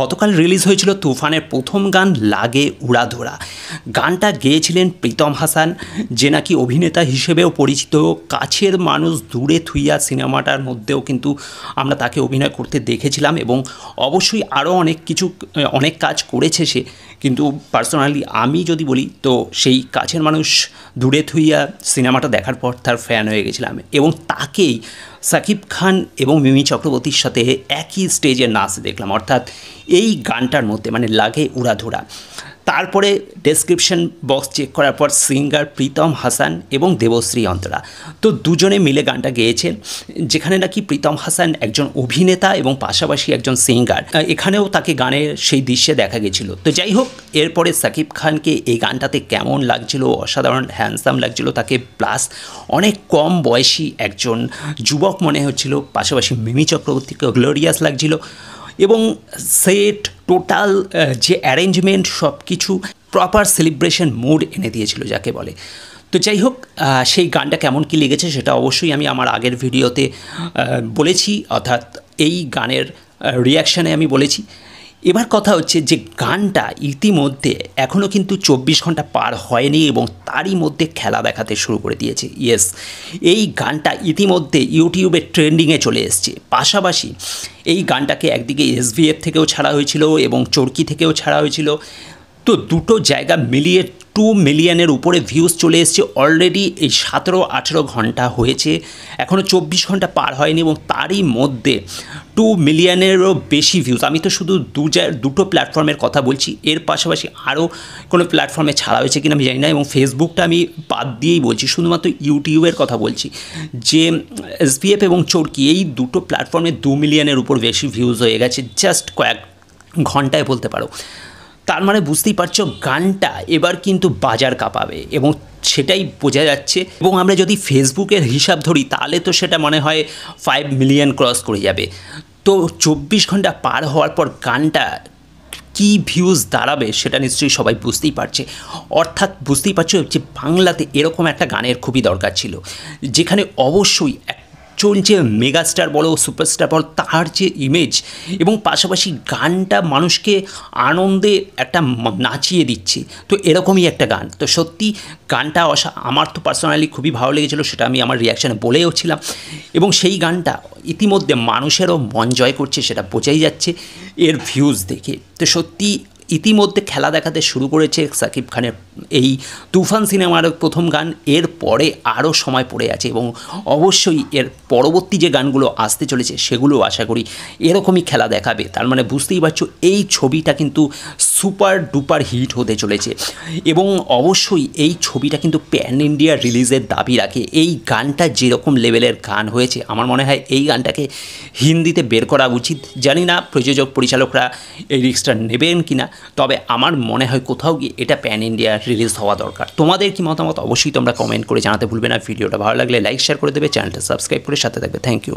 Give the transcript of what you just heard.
গতকাল রিলিজ হয়েছিল তুফানের প্রথম গান লাগে উড়াধরা। গানটা গেয়েছিলেন প্রীতম হাসান, যে নাকি অভিনেতা হিসেবেও পরিচিত। কাছের মানুষ দূরে থুইয়া সিনেমাটার মধ্যেও কিন্তু আমরা তাকে অভিনয় করতে দেখেছিলাম এবং অবশ্যই আরও অনেক কাজ করেছে সে। কিন্তু পার্সোনালি আমি যদি বলি তো সেই কাছের মানুষ দূরে থুইয়া সিনেমাটা দেখার পর তার ফ্যান হয়ে গেছিলাম এবং তাকেই সাকিব খান এবং মিমি চক্রবর্তীর সাথে একই স্টেজে নাচ দেখলাম, অর্থাৎ এই গানটার মধ্যে মানে লাগে উড়াধরা। তারপরে ডেসক্রিপশন বক্স চেক করার পর সিঙ্গার প্রীতম হাসান এবং দেবশ্রী অন্তরা তো দুজনে মিলে গানটা গেয়েছেন, যেখানে নাকি প্রীতম হাসান একজন অভিনেতা এবং পাশাপাশি একজন সিঙ্গার। এখানেও তাকে গানের সেই দৃশ্যে দেখা গেছিল। তো যাই হোক, এরপরে সাকিব খানকে এই গানটাতে কেমন লাগছিল, অসাধারণ হ্যান্ডসাম লাগছিল তাকে, প্লাস অনেক কম বয়সী একজন যুবক মনে হচ্ছিল, পাশাপাশি মিমি চক্রবর্তীকে গ্লোরিয়াস লাগছিল এবং সেট টোটাল যে অ্যারেঞ্জমেন্ট সব কিছু প্রপার সেলিব্রেশন মুড এনে দিয়েছিল যাকে বলে। তো যাই হোক, সেই গানটা কেমন কী লেগেছে সেটা অবশ্যই আমি আমার আগের ভিডিওতে বলেছি, অর্থাৎ এই গানের রিয়াকশানে আমি বলেছি। এবার কথা হচ্ছে যে গানটা ইতিমধ্যে এখনও কিন্তু 24 ঘন্টা পার হয়নি এবং তারই মধ্যে খেলা দেখাতে শুরু করে দিয়েছে। ইয়েস, এই গানটা ইতিমধ্যে ইউটিউবে ট্রেন্ডিংয়ে চলে এসছে। পাশাপাশি এই গানটাকে একদিকে SVF থেকেও ছাড়া হয়েছিল এবং চরকি থেকেও ছাড়া হয়েছিল। তো দুটো জায়গা মিলিয়ে 2 মিলিয়নের উপরে ভিউজ চলে এসছে অলরেডি। এই 17-18 ঘন্টা হয়েছে, এখনও 24 ঘন্টা পার হয়নি এবং তারই মধ্যে 2 মিলিয়নেরও বেশি ভিউজ। আমি তো শুধু দুটো প্ল্যাটফর্মের কথা বলছি, এর পাশাপাশি আরও কোনো প্ল্যাটফর্মে ছাড়া হয়েছে কিনা আমি জানি না, এবং ফেসবুকটা আমি বাদ দিয়েই বলছি, শুধুমাত্র ইউটিউবের কথা বলছি। যে SVF এবং চরকি এই দুটো প্ল্যাটফর্মে 2 মিলিয়নের উপর বেশি ভিউজ হয়ে গেছে জাস্ট কয়েক ঘন্টায় বলতে পারো। তার মানে বুঝতেই পারছো গানটা এবার কিন্তু বাজার কাঁপাবে এবং সেটাই বোঝা যাচ্ছে। এবং আমরা যদি ফেসবুকের হিসাব ধরি তাহলে তো সেটা মনে হয় 5 মিলিয়ন ক্রস করে যাবে। তো 24 ঘন্টা পার হওয়ার পর গানটা কী ভিউজ দাঁড়াবে সেটা নিশ্চয়ই সবাই বুঝতেই পারছে। অর্থাৎ বুঝতেই পারছো যে বাংলাতে এরকম একটা গানের খুবই দরকার ছিল, যেখানে অবশ্যই চলছে মেগাস্টার বলো সুপারস্টার বলো তার যে ইমেজ এবং পাশাপাশি গানটা মানুষকে আনন্দে একটা নাচিয়ে দিচ্ছে। তো এরকমই একটা গান। তো সত্যি গানটা আমার তো পার্সোনালি খুবই ভালো লেগেছিলো, সেটা আমি আমার রিয়াকশানে বলেও ছিলাম। এবং সেই গানটা ইতিমধ্যে মানুষেরও মন জয় করছে, সেটা বোঝাই যাচ্ছে এর ভিউজ দেখে। তো সত্যি ইতিমধ্যে খেলা দেখাতে শুরু করেছে সাকিব খানের এই তুফান সিনেমার প্রথম গান। এর পরে আরও সময় পড়ে আছে এবং অবশ্যই এর পরবর্তী যে গানগুলো আসতে চলেছে সেগুলো আশা করি এরকমই খেলা দেখাবে। তার মানে বুঝতেই পারছো এই ছবিটা কিন্তু সুপার ডুপার হিট হতে চলেছে এবং অবশ্যই এই ছবিটা কিন্তু প্যান ইন্ডিয়া রিলিজের দাবি রাখে। এই গানটা যেরকম লেভেলের গান হয়েছে আমার মনে হয় এই গানটাকে হিন্দিতে বের করা উচিত। জানি না প্রযোজক পরিচালকরা এই রিস্কটা নেবেন কিনা, তবে আমার মনে হয় কোথাও গিয়ে এটা প্যান ইন্ডিয়া রিলিজ হওয়া দরকার। তোমাদের কি মতামত অবশ্যই তোমরা কমেন্ট করে জানাতে ভুলবে না। ভিডিওটা ভালো লাগলে লাইক শেয়ার করে দেবে, চ্যানেলটা সাবস্ক্রাইব করে সাথে থাকবে। Thank you.